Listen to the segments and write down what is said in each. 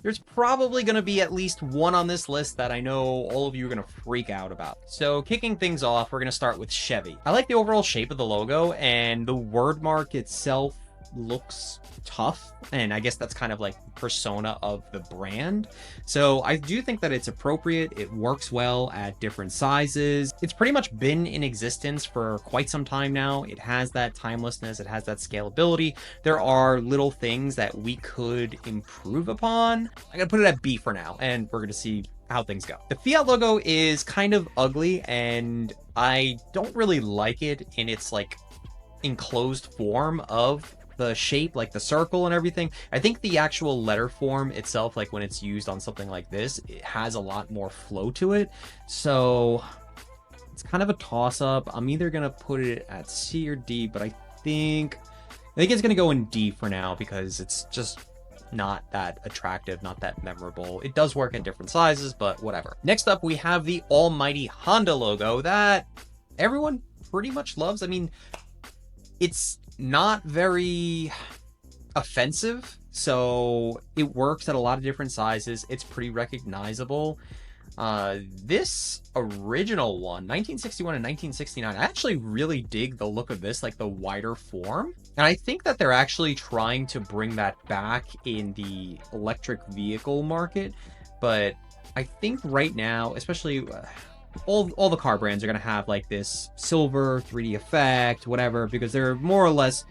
There's probably going to be at least one on this list that I know all of you are going to freak out about. So kicking things off, we're going to start with Chevy. I like the overall shape of the logo, and the word mark itself looks tough, and I guess that's kind of like persona of the brand. So I do think that it's appropriate. It works well at different sizes. It's pretty much been in existence for quite some time now. It has that timelessness, it has that scalability. There are little things that we could improve upon. I'm gonna put it at B for now, and we're gonna see how things go. The Fiat logo is kind of ugly, and I don't really like it in its like enclosed form of the shape, like the circle and everything. I think the actual letter form itself, like when it's used on something like this, it has a lot more flow to it. So it's kind of a toss-up. I'm either gonna put it at C or D, but I think it's gonna go in D for now because it's just not that attractive, not that memorable. It does work in different sizes, but whatever. Next up, we have the almighty Honda logo that everyone pretty much loves. I mean, it's not very offensive, so it works at a lot of different sizes. It's pretty recognizable. This original one, 1961 and 1969, I actually really dig the look of this, like the wider form. And I think that they're actually trying to bring that back in the electric vehicle market. But I think right now, especially all the car brands are going to have like this silver 3D effect, whatever, because they're more or less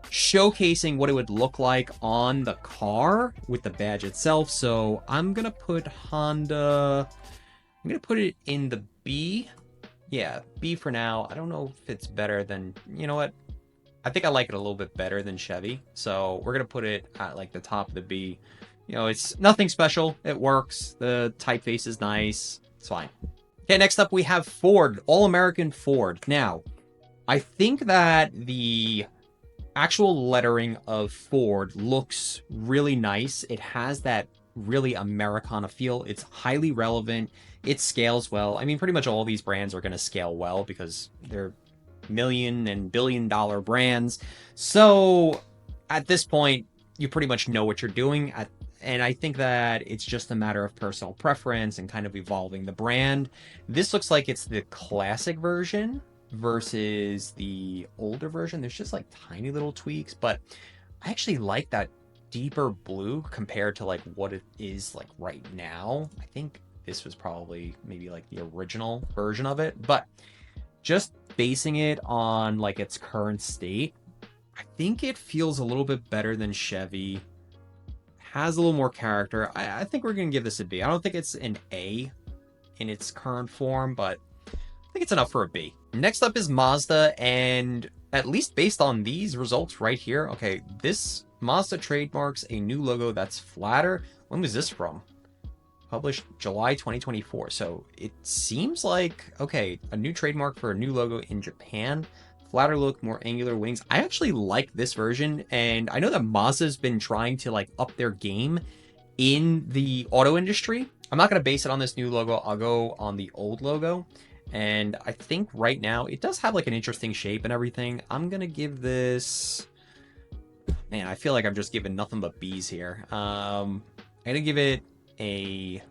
showcasing what it would look like on the car with the badge itself. So I'm going to put Honda, I'm going to put it in the B. Yeah, B for now. I don't know if it's better than, you know what? I think I like it a little bit better than Chevy. So we're going to put it at like the top of the B. You know, it's nothing special. It works. The typeface is nice. It's fine. Okay, next up we have Ford, All-American Ford. Now, I think that the actual lettering of Ford looks really nice. It has that really Americana feel. It's highly relevant. It scales well. I mean, pretty much all these brands are going to scale well because they're million and billion-dollar brands. So at this point, you pretty much know what you're doing. And I think that it's just a matter of personal preference and kind of evolving the brand. This looks like it's the classic version versus the older version. There's just like tiny little tweaks, but I actually like that deeper blue compared to like what it is like right now. I think this was probably maybe like the original version of it, but just basing it on like its current state, I think it feels a little bit better than Chevy. Has a little more character. I think we're going to give this a B. I don't think it's an A in its current form, but I think it's enough for a B. Next up is Mazda, and at least based on these results right here, okay, this Mazda trademarks a new logo that's flatter. When was this from? Published July 2024. So it seems like, okay, a new trademark for a new logo in Japan. Flatter look, more angular wings. I actually like this version, and I know that Mazda's been trying to like up their game in the auto industry. I'm not going to base it on this new logo. I'll go on the old logo. And I think right now it does have like an interesting shape and everything. I'm going to give this... Man, I feel like I'm just giving nothing but B's here. I'm going to give it a...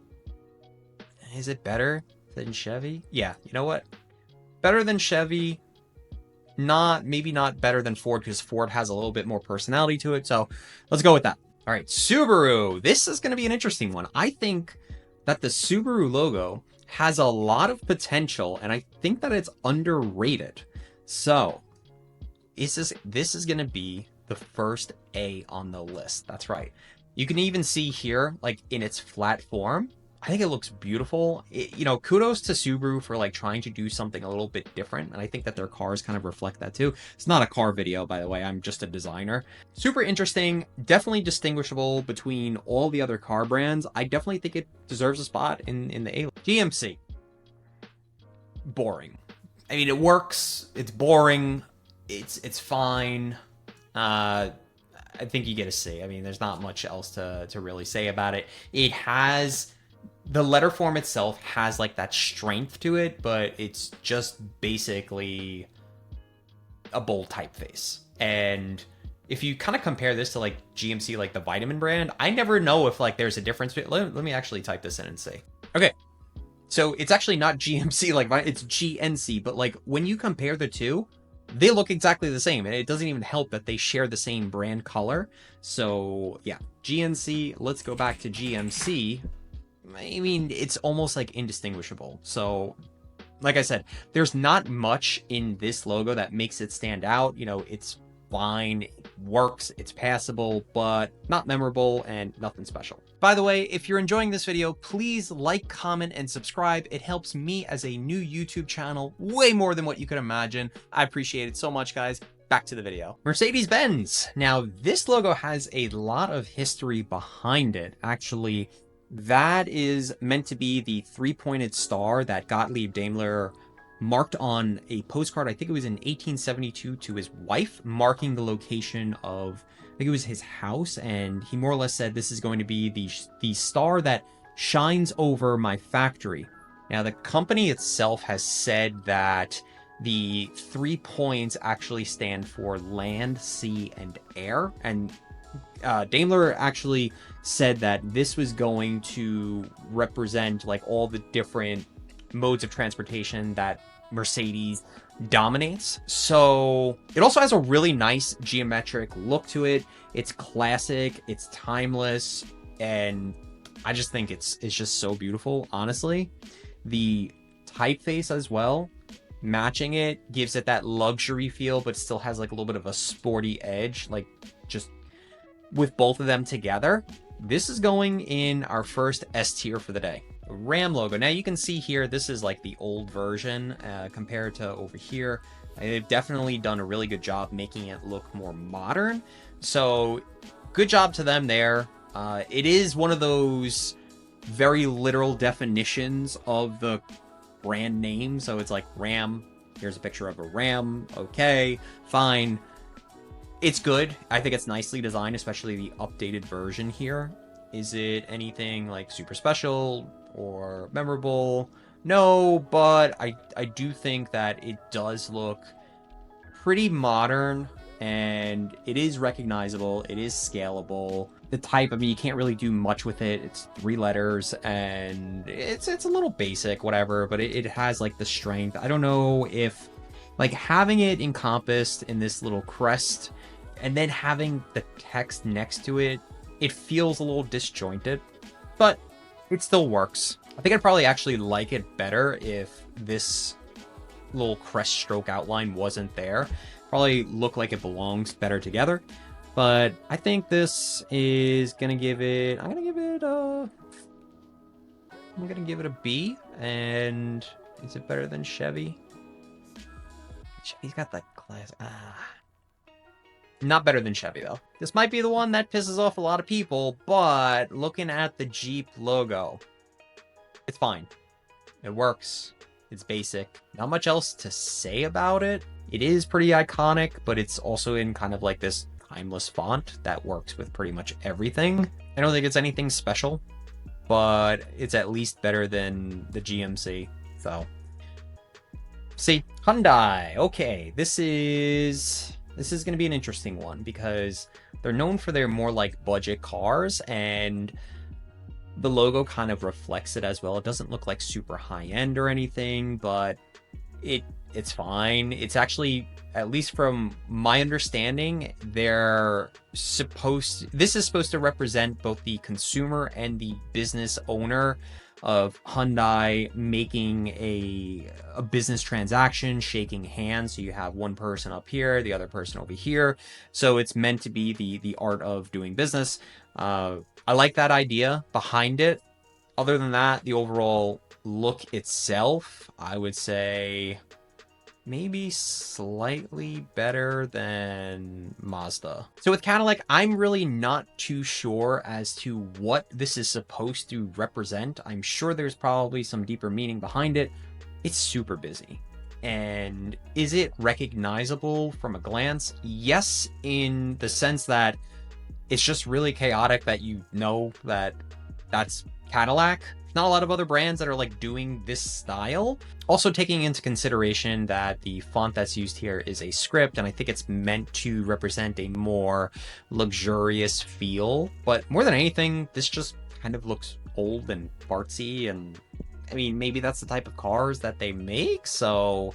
Is it better than Chevy? Yeah, you know what? Better than Chevy. Maybe not better than Ford because Ford has a little bit more personality to it. So let's go with that. All right, Subaru. This is going to be an interesting one. I think that the Subaru logo has a lot of potential, and I think that it's underrated. So this is going to be the first A on the list. That's right. You can even see here, like in its flat form, I think it looks beautiful. Kudos to Subaru for like trying to do something a little bit different. And I think that their cars kind of reflect that too. It's not a car video, by the way. I'm just a designer. Super interesting. Definitely distinguishable between all the other car brands. I definitely think it deserves a spot in the A. GMC. Boring. I mean, it works. It's boring. It's fine. I think you get a C. I mean, there's not much else to really say about it. It has... The letter form itself has like that strength to it, but it's just basically a bold typeface. And if you kind of compare this to like GMC, like the vitamin brand, I never know if like there's a difference. Let me actually type this in and see. Okay, so it's actually not GMC, like it's GNC, but like when you compare the two, they look exactly the same. And it doesn't even help that they share the same brand color. So yeah, GNC, let's go back to GMC. I mean, it's almost like indistinguishable. So like I said, there's not much in this logo that makes it stand out. You know, it's fine, it works, it's passable, but not memorable and nothing special. By the way, if you're enjoying this video, please like, comment, and subscribe. It helps me as a new YouTube channel way more than what you could imagine. I appreciate it so much, guys. Back to the video. Mercedes-Benz. Now, this logo has a lot of history behind it. Actually, that is meant to be the three-pointed star that Gottlieb Daimler marked on a postcard, I think it was in 1872, to his wife, marking the location of, I think it was his house, and he more or less said, this is going to be the star that shines over my factory. Now, the company itself has said that the 3 points actually stand for land, sea, and air, and Daimler actually said that this was going to represent like all the different modes of transportation that Mercedes dominates. So it also has a really nice geometric look to it. It's classic, it's timeless, and I just think it's just so beautiful, honestly. The typeface as well, matching it, gives it that luxury feel, but still has like a little bit of a sporty edge, like just with both of them together. This is going in our first S tier for the day. Ram logo. Now you can see here, this is like the old version compared to over here. They've definitely done a really good job making it look more modern. So good job to them there. It is one of those very literal definitions of the brand name. So it's like Ram. Here's a picture of a Ram. Okay, fine. It's good. I think it's nicely designed, especially the updated version here. Is it anything like super special or memorable? No, but I do think that it does look pretty modern, and it is recognizable. It is scalable. The type, I mean, you can't really do much with it. It's 3 letters, and it's a little basic, whatever, but it has like the strength. I don't know if like having it encompassed in this little crest and then having the text next to it, it feels a little disjointed, but it still works. I think I'd probably actually like it better if this little crest stroke outline wasn't there. Probably look like it belongs better together, but I think this is gonna give it, I'm gonna give it a B. And is it better than Chevy? Chevy's got the class. Not better than Chevy, though. This might be the one that pisses off a lot of people, but looking at the Jeep logo, it's fine. It works. It's basic. Not much else to say about it. It is pretty iconic, but it's also in kind of like this timeless font that works with pretty much everything. I don't think it's anything special, but it's at least better than the GMC, so. See, Hyundai. Okay, this is going to be an interesting one because they're known for their more like budget cars, and the logo kind of reflects it as well. It doesn't look like super high end or anything, but it's fine. It's actually, at least from my understanding, this is supposed to represent both the consumer and the business owner of Hyundai making a business transaction, shaking hands. So you have one person up here, the other person over here. So it's meant to be the art of doing business. I like that idea behind it. Other than that, the overall look itself, I would say maybe slightly better than Mazda. So with Cadillac, I'm really not too sure as to what this is supposed to represent. I'm sure there's probably some deeper meaning behind it. It's super busy. And is it recognizable from a glance? Yes, in the sense that it's just really chaotic that you know that that's Cadillac. not a lot of other brands that are like doing this style. Also taking into consideration that the font that's used here is a script, and I think it's meant to represent a more luxurious feel. But more than anything, this just kind of looks old and fartsy, and I mean, maybe that's the type of cars that they make, so,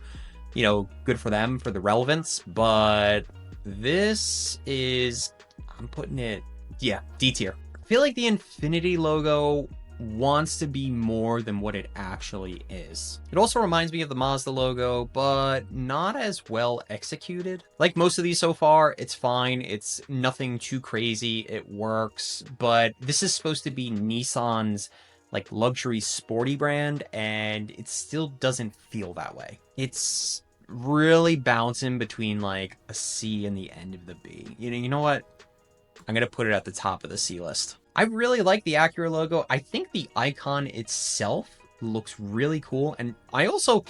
you know, good for them for the relevance, but this is, I'm putting it, yeah, D tier. I feel like the Infiniti logo wants to be more than what it actually is. It also reminds me of the Mazda logo, but not as well executed. Like most of these so far, it's fine. It's nothing too crazy. It works, but this is supposed to be Nissan's like luxury sporty brand, and it still doesn't feel that way. It's really bouncing between like a C and the end of the B. You know what? I'm gonna put it at the top of the C list. I really like the Acura logo. I think the icon itself looks really cool, and I also,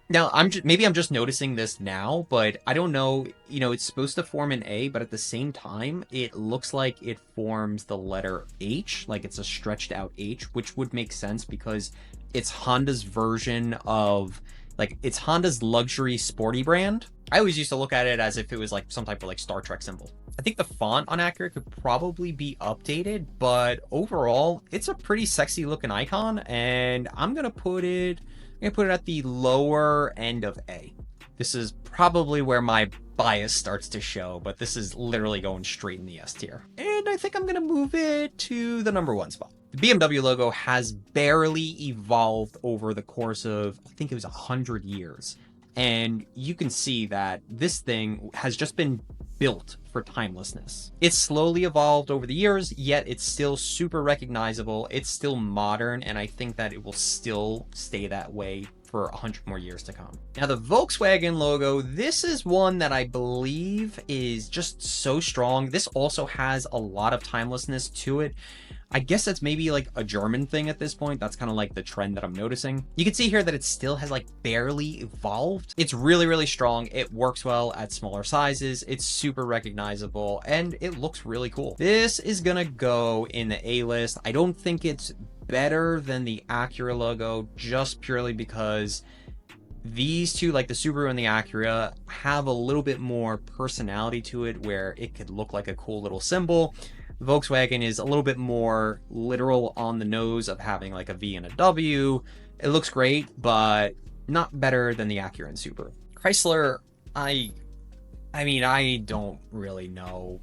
now maybe I'm just noticing this now, but I don't know. You know, it's supposed to form an A, but at the same time, it looks like it forms the letter H, like it's a stretched out H, which would make sense because it's Honda's version of, like, it's Honda's luxury sporty brand. I always used to look at it as if it was like some type of like Star Trek symbol. I think the font on Acura could probably be updated, but overall, it's a pretty sexy looking icon, and I'm gonna put it at the lower end of A. This is probably where my bias starts to show, but this is literally going straight in the S tier. And I think I'm gonna move it to the number 1 spot. The BMW logo has barely evolved over the course of, I think it was 100 years. And you can see that this thing has just been built for timelessness. It's slowly evolved over the years, yet it's still super recognizable. It's still modern, and I think that it will still stay that way for 100 more years to come. Now, the Volkswagen logo, this is one that I believe is just so strong. This also has a lot of timelessness to it. I guess that's maybe like a German thing at this point. That's kind of like the trend that I'm noticing. You can see here that it still has like barely evolved. It's really, really strong. It works well at smaller sizes. It's super recognizable, and it looks really cool. This is gonna go in the A list. I don't think it's better than the Acura logo, just purely because these two, like the Subaru and the Acura, have a little bit more personality to it where it could look like a cool little symbol. Volkswagen is a little bit more literal on the nose of having like a V and a W. It looks great, but not better than the Acura and Subaru. Chrysler, I mean, I don't really know.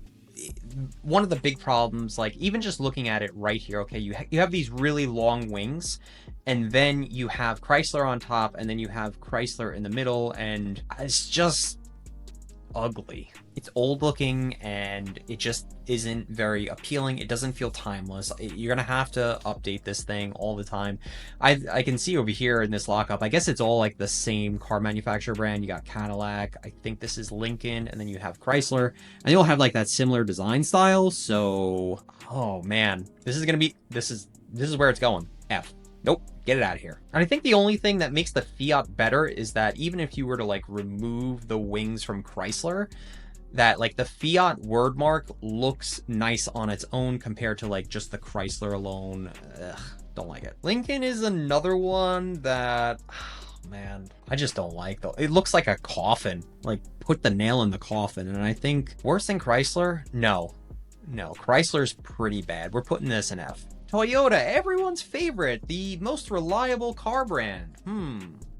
One of the big problems, like even just looking at it right here, okay, you have these really long wings, and then you have Chrysler on top, and then you have Chrysler in the middle, and it's just ugly. It's old looking, and it just isn't very appealing. It doesn't feel timeless. You're gonna have to update this thing all the time. I can see over here in this lockup, I guess it's all like the same car manufacturer brand. You got Cadillac, I think this is Lincoln, and then you have Chrysler, and they all have like that similar design style. So, oh man, this is where it's going. F. Nope, get it out of here. And I think the only thing that makes the Fiat better is that even if you were to like remove the wings from Chrysler, that like the Fiat word mark looks nice on its own compared to like just the Chrysler alone. Ugh, don't like it. Lincoln is another one that, oh man, I just don't like though. It looks like a coffin, like put the nail in the coffin. And I think worse than Chrysler? No, Chrysler's pretty bad. We're putting this in F. Toyota, everyone's favorite, the most reliable car brand.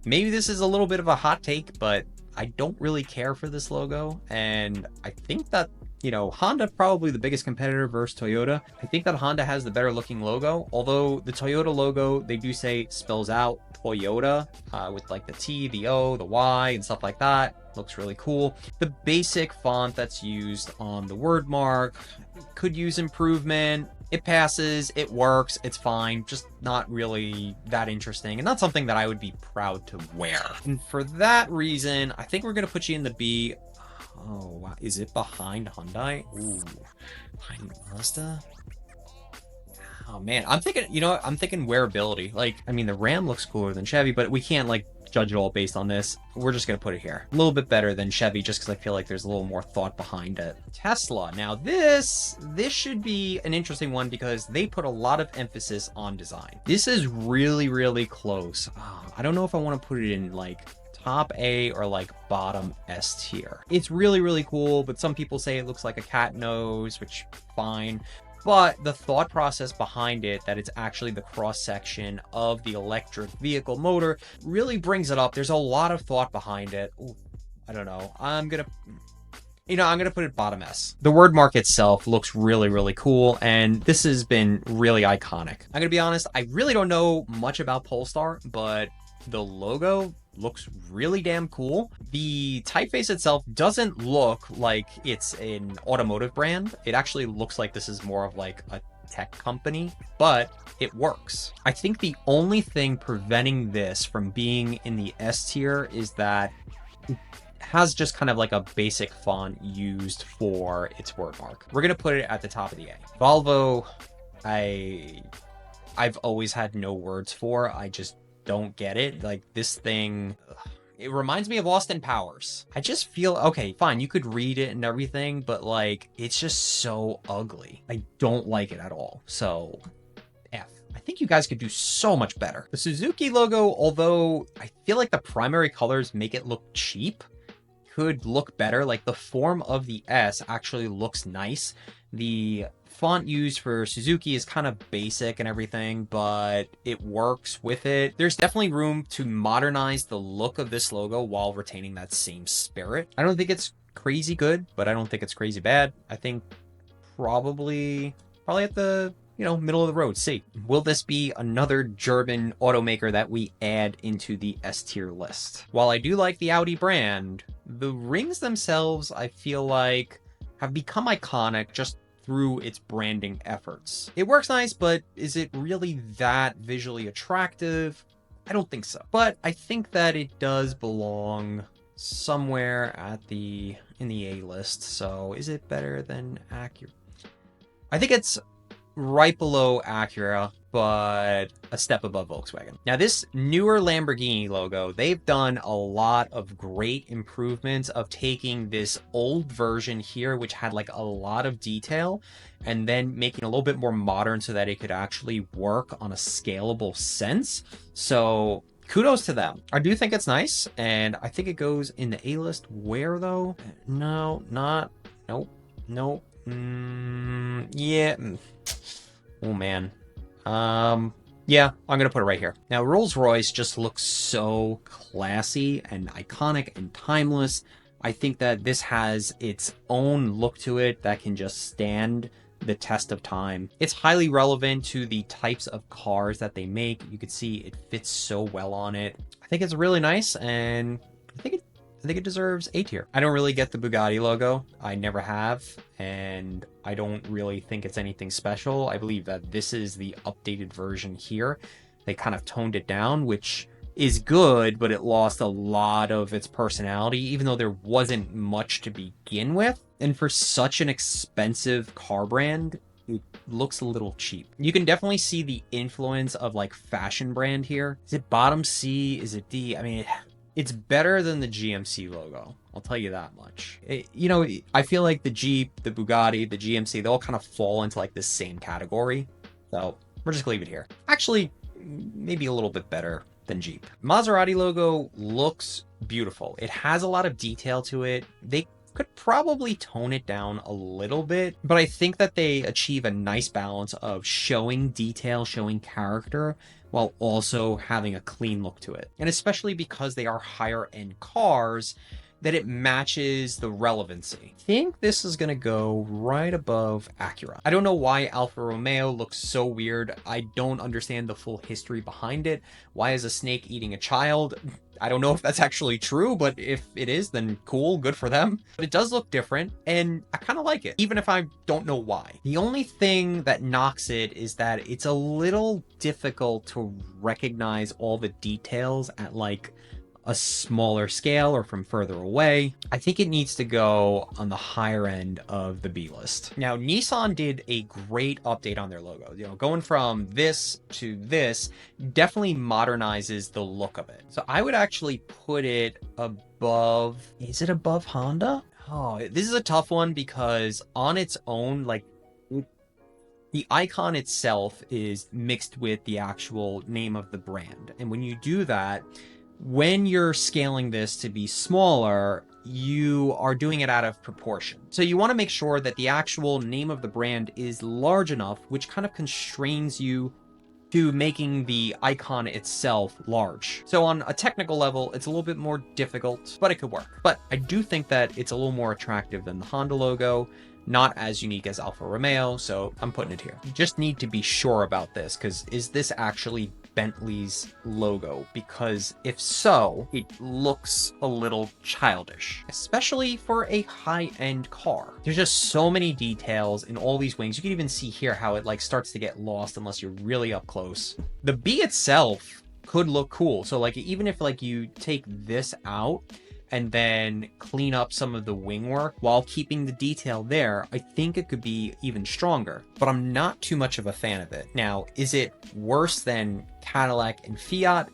Maybe this is a little bit of a hot take, but I don't really care for this logo. And I think that, you know, Honda probably the biggest competitor versus Toyota. I think that Honda has the better looking logo, although the Toyota logo, they do say spells out Toyota with like the T, the O, the Y, and stuff like that. Looks really cool. The basic font that's used on the word mark could use improvement. It passes, it works, it's fine, just not really that interesting, and not something that I would be proud to wear. And for that reason, I think we're gonna put you in the B. Oh, wow. Is it behind Hyundai? Ooh, behind Mazda? Oh man, I'm thinking, you know what? I'm thinking wearability. Like, I mean, the Ram looks cooler than Chevy, but we can't like judge it all based on this. We're just gonna put it here. A little bit better than Chevy just because I feel like there's a little more thought behind it. Tesla. Now this should be an interesting one because they put a lot of emphasis on design. This is really, really close. I don't know if I want to put it in like top A or like bottom S tier. It's really, really cool, but some people say it looks like a cat nose, which fine. But the thought process behind it, that it's actually the cross section of the electric vehicle motor, really brings it up. There's a lot of thought behind it. Ooh, I don't know. I'm gonna put it bottom S. The word mark itself looks really, really cool, and this has been really iconic. I'm gonna be honest, I really don't know much about Polestar, but the logo looks really damn cool. The typeface itself doesn't look like it's an automotive brand. It actually looks like this is more of like a tech company, but it works. I think the only thing preventing this from being in the S tier is that it has just kind of like a basic font used for its word mark. We're gonna put it at the top of the A. Volvo, I've always had no words for. I just don't get it. Like this thing, it reminds me of Austin Powers. I just feel, okay, fine, you could read it and everything, but like, it's just so ugly. I don't like it at all. So F. I think you guys could do so much better. The Suzuki logo, although I feel like the primary colors make it look cheap, could look better. Like the form of the S actually looks nice. The font used for Suzuki is kind of basic and everything, but it works with it. There's definitely room to modernize the look of this logo while retaining that same spirit. I don't think it's crazy good, but I don't think it's crazy bad. I think probably at the, middle of the road. C. Will this be another German automaker that we add into the S tier list? While I do like the Audi brand, the rings themselves, I feel like, have become iconic just through its branding efforts. It works nice, but is it really that visually attractive? I don't think so. But I think that it does belong somewhere in the A list. So is it better than Acura? I think it's right below Acura, but a step above Volkswagen. Now, this newer Lamborghini logo, they've done a lot of great improvements of taking this old version here, which had like a lot of detail, and then making a little bit more modern so that it could actually work on a scalable sense. So kudos to them. I do think it's nice, and I think it goes in the A list. Where though? No, not. Nope. Nope. Yeah. Oh man. Yeah, I'm gonna put it right here. Now, Rolls-Royce just looks so classy and iconic and timeless. I think that this has its own look to it that can just stand the test of time. It's highly relevant to the types of cars that they make. You can see it fits so well on it. I think it's really nice, and I think it deserves A tier. I don't really get the Bugatti logo. I never have, and I don't really think it's anything special. I believe that this is the updated version here. They kind of toned it down, which is good, but it lost a lot of its personality, even though there wasn't much to begin with. And for such an expensive car brand, it looks a little cheap. You can definitely see the influence of like fashion brand here. Is it bottom C? Is it D? I mean, it's better than the GMC logo. I'll tell you that much. I feel like the Jeep, the Bugatti, the GMC, they all kind of fall into like the same category. So we're just gonna leave it here. Actually, maybe a little bit better than Jeep. Maserati logo looks beautiful. It has a lot of detail to it. They could probably tone it down a little bit, but I think that they achieve a nice balance of showing detail, showing character, while also having a clean look to it. And especially because they are higher end cars, that it matches the relevancy. I think this is gonna go right above Acura. I don't know why Alfa Romeo looks so weird. I don't understand the full history behind it. Why is a snake eating a child? I don't know if that's actually true, but if it is, then cool, good for them. But it does look different, and I kind of like it, even if I don't know why. The only thing that knocks it is that it's a little difficult to recognize all the details at like a smaller scale or from further away. I think it needs to go on the higher end of the B list. Now, Nissan did a great update on their logo. You know, going from this to this definitely modernizes the look of it. So I would actually put it above, is it above Honda? Oh, this is a tough one because on its own, like, the icon itself is mixed with the actual name of the brand. And when you do that, when you're scaling this to be smaller, you are doing it out of proportion. So you want to make sure that the actual name of the brand is large enough, which kind of constrains you to making the icon itself large. So on a technical level, it's a little bit more difficult, but it could work. But I do think that it's a little more attractive than the Honda logo, not as unique as Alfa Romeo, so I'm putting it here. You just need to be sure about this, because is this actually Bentley's logo? Because if so, it looks a little childish, especially for a high-end car. There's just so many details in all these wings. You can even see here how it like starts to get lost unless you're really up close. The B itself could look cool. So like even if like you take this out and then clean up some of the wing work while keeping the detail there, I think it could be even stronger, but I'm not too much of a fan of it. Now, is it worse than Cadillac and Fiat?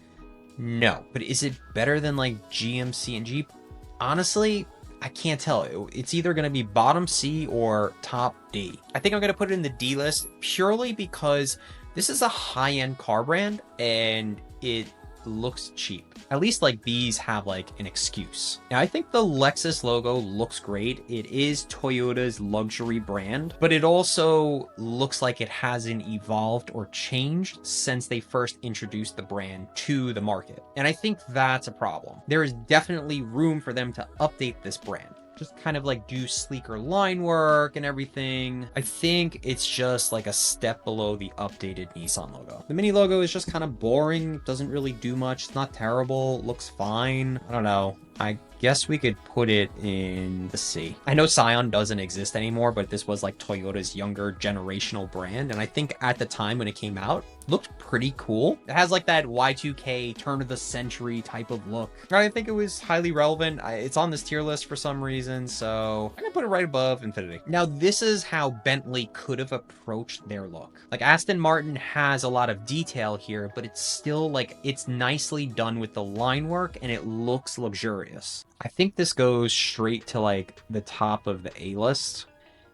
No, but is it better than like GMC and Jeep? Honestly, I can't tell. It's either gonna be bottom C or top D. I think I'm gonna put it in the D list purely because this is a high-end car brand and it looks cheap. At least like these have like an excuse. Now I think the Lexus logo looks great. It is Toyota's luxury brand, but it also looks like it hasn't evolved or changed since they first introduced the brand to the market. And I think that's a problem. There is definitely room for them to update this brand. Just kind of like do sleeker line work and everything. I think it's just like a step below the updated Nissan logo. The Mini logo is just kind of boring, doesn't really do much. It's not terrible, looks fine. I don't know. I guess we could put it in the C. I know Scion doesn't exist anymore, but this was like Toyota's younger generational brand. And I think at the time when it came out, looked pretty cool. It has like that Y2K turn of the century type of look. I think it was highly relevant. It's on this tier list for some reason, so I'm gonna put it right above Infiniti. Now, this is how Bentley could have approached their look. Like Aston Martin has a lot of detail here, but it's still like, it's nicely done with the line work and it looks luxurious. I think this goes straight to like the top of the A list.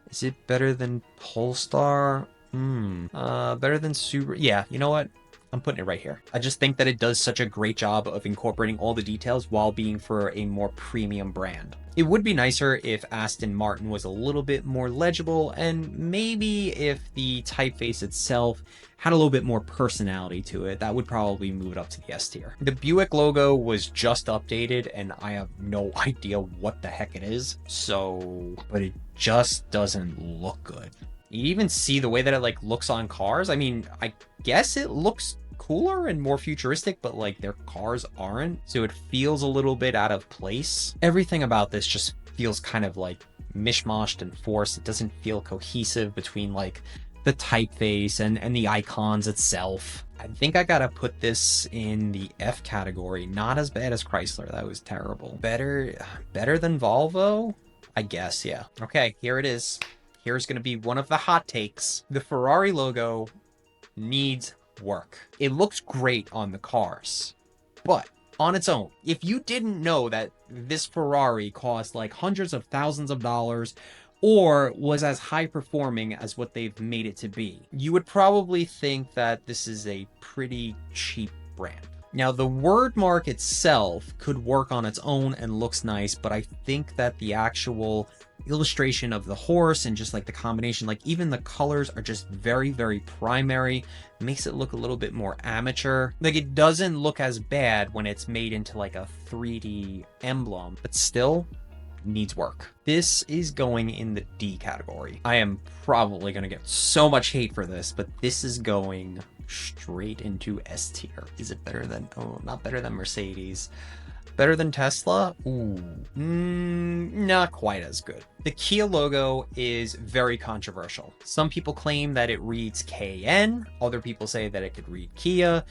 Is it better than Polestar? Better than Subaru? Yeah, you know what? I'm putting it right here. I just think that it does such a great job of incorporating all the details while being for a more premium brand. It would be nicer if Aston Martin was a little bit more legible, and maybe if the typeface itself had a little bit more personality to it. That would probably move it up to the S tier. The Buick logo was just updated, and I have no idea what the heck it is. So, but it just doesn't look good. You even see the way that it like looks on cars. I mean, I guess it looks cooler and more futuristic, but like their cars aren't. So it feels a little bit out of place. Everything about this just feels kind of like mishmashed and forced. It doesn't feel cohesive between like the typeface and the icons itself. I think I gotta put this in the F category. Not as bad as Chrysler. That was terrible. Better than Volvo? I guess, yeah. Okay, here it is. Here's going to be one of the hot takes. The Ferrari logo needs work. It looks great on the cars, but on its own, if you didn't know that this Ferrari cost like hundreds of thousands of dollars or was as high performing as what they've made it to be, you would probably think that this is a pretty cheap brand. Now, the word mark itself could work on its own and looks nice, but I think that the actual illustration of the horse and just like the combination, like even the colors are just very, very primary, makes it look a little bit more amateur. Like it doesn't look as bad when it's made into like a 3D emblem, but still needs work. This is going in the D category. I am probably going to get so much hate for this, but this is going straight into S tier. Is it better than, oh, not better than Mercedes. Better than Tesla? Ooh, not quite as good. The Kia logo is very controversial. Some people claim that it reads KN. Other people say that it could read Kia.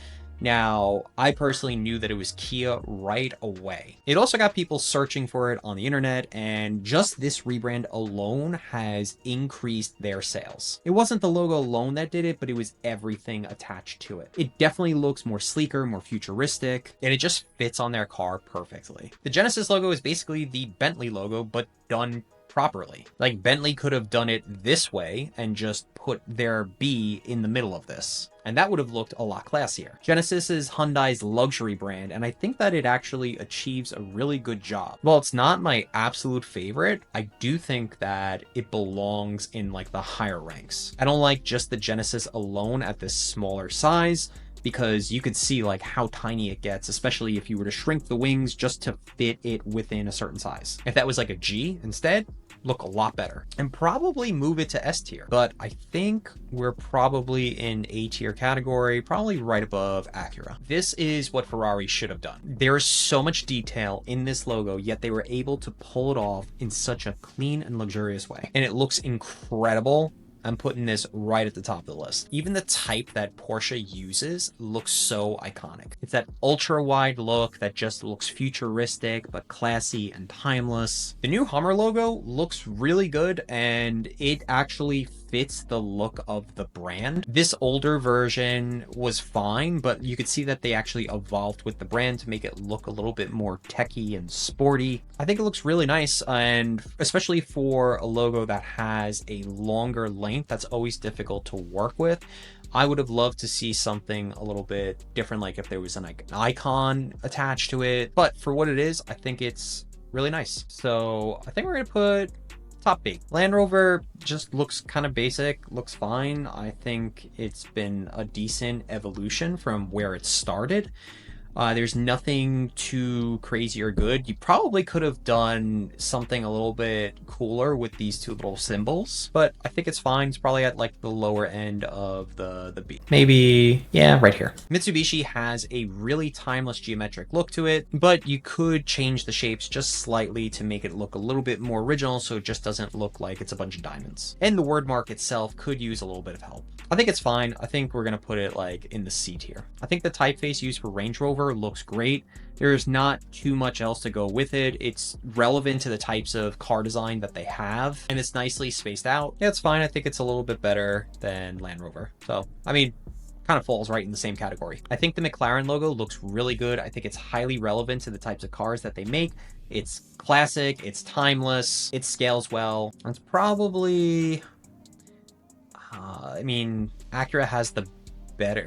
Now, I personally knew that it was Kia right away. It also got people searching for it on the internet, and just this rebrand alone has increased their sales. It wasn't the logo alone that did it, but it was everything attached to it. It definitely looks more sleeker, more futuristic, and it just fits on their car perfectly. The Genesis logo is basically the Bentley logo, but done properly. Like, Bentley could have done it this way and just put their B in the middle of this, and that would have looked a lot classier. Genesis is Hyundai's luxury brand, and I think that it actually achieves a really good job. While it's not my absolute favorite, I do think that it belongs in like the higher ranks. I don't like just the Genesis alone at this smaller size, because you could see like how tiny it gets, especially if you were to shrink the wings just to fit it within a certain size. If that was like a G instead, look a lot better, and probably move it to S tier. But I think we're probably in A tier category, probably right above Acura. This is what Ferrari should have done. There's so much detail in this logo, yet they were able to pull it off in such a clean and luxurious way, and it looks incredible. I'm putting this right at the top of the list. Even the type that Porsche uses looks so iconic. It's that ultra wide look that just looks futuristic, but classy and timeless. The new Hummer logo looks really good, and it actually fits the look of the brand. This older version was fine, but you could see that they actually evolved with the brand to make it look a little bit more techy and sporty. I think it looks really nice, and especially for a logo that has a longer length, that's always difficult to work with. I would have loved to see something a little bit different, like if there was an icon attached to it, but for what it is, I think it's really nice. So I think we're gonna put top B. Land Rover just looks kind of basic, looks fine. I think it's been a decent evolution from where it started. There's nothing too crazy or good. You probably could have done something a little bit cooler with these two little symbols, but I think it's fine. It's probably at like the lower end of the B. Maybe, yeah, right here. Mitsubishi has a really timeless geometric look to it, but you could change the shapes just slightly to make it look a little bit more original, so it just doesn't look like it's a bunch of diamonds. And the word mark itself could use a little bit of help. I think it's fine. I think we're gonna put it like in the C tier. I think the typeface used for Range Rover looks great. There's not too much else to go with it. It's relevant to the types of car design that they have, and it's nicely spaced out. Yeah, it's fine. I think it's a little bit better than Land Rover. So, I mean, kind of falls right in the same category. I think the McLaren logo looks really good. I think it's highly relevant to the types of cars that they make. It's classic, it's timeless, it scales well. It's probably... I mean, Acura has the better...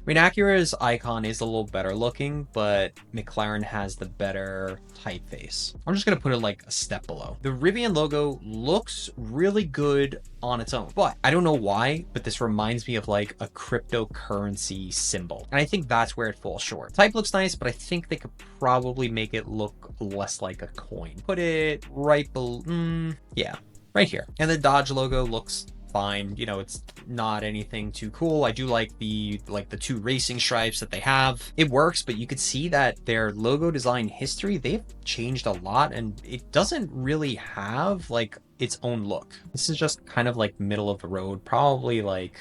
I mean, Acura's icon is a little better looking, but McLaren has the better typeface. I'm just going to put it like a step below. The Rivian logo looks really good on its own, but I don't know why, but this reminds me of like a cryptocurrency symbol. And I think that's where it falls short. Type looks nice, but I think they could probably make it look less like a coin. Put it right below, yeah, right here. And the Dodge logo looks fine. You know, it's not anything too cool. I do like the two racing stripes that they have. It works, but you could see that their logo design history, they've changed a lot, and it doesn't really have like its own look. This is just kind of like middle of the road, probably like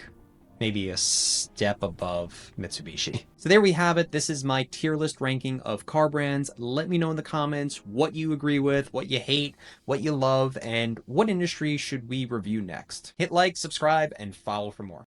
maybe a step above Mitsubishi. So there we have it. This is my tier list ranking of car brands. Let me know in the comments what you agree with, what you hate, what you love, and what industry should we review next. Hit like, subscribe, and follow for more.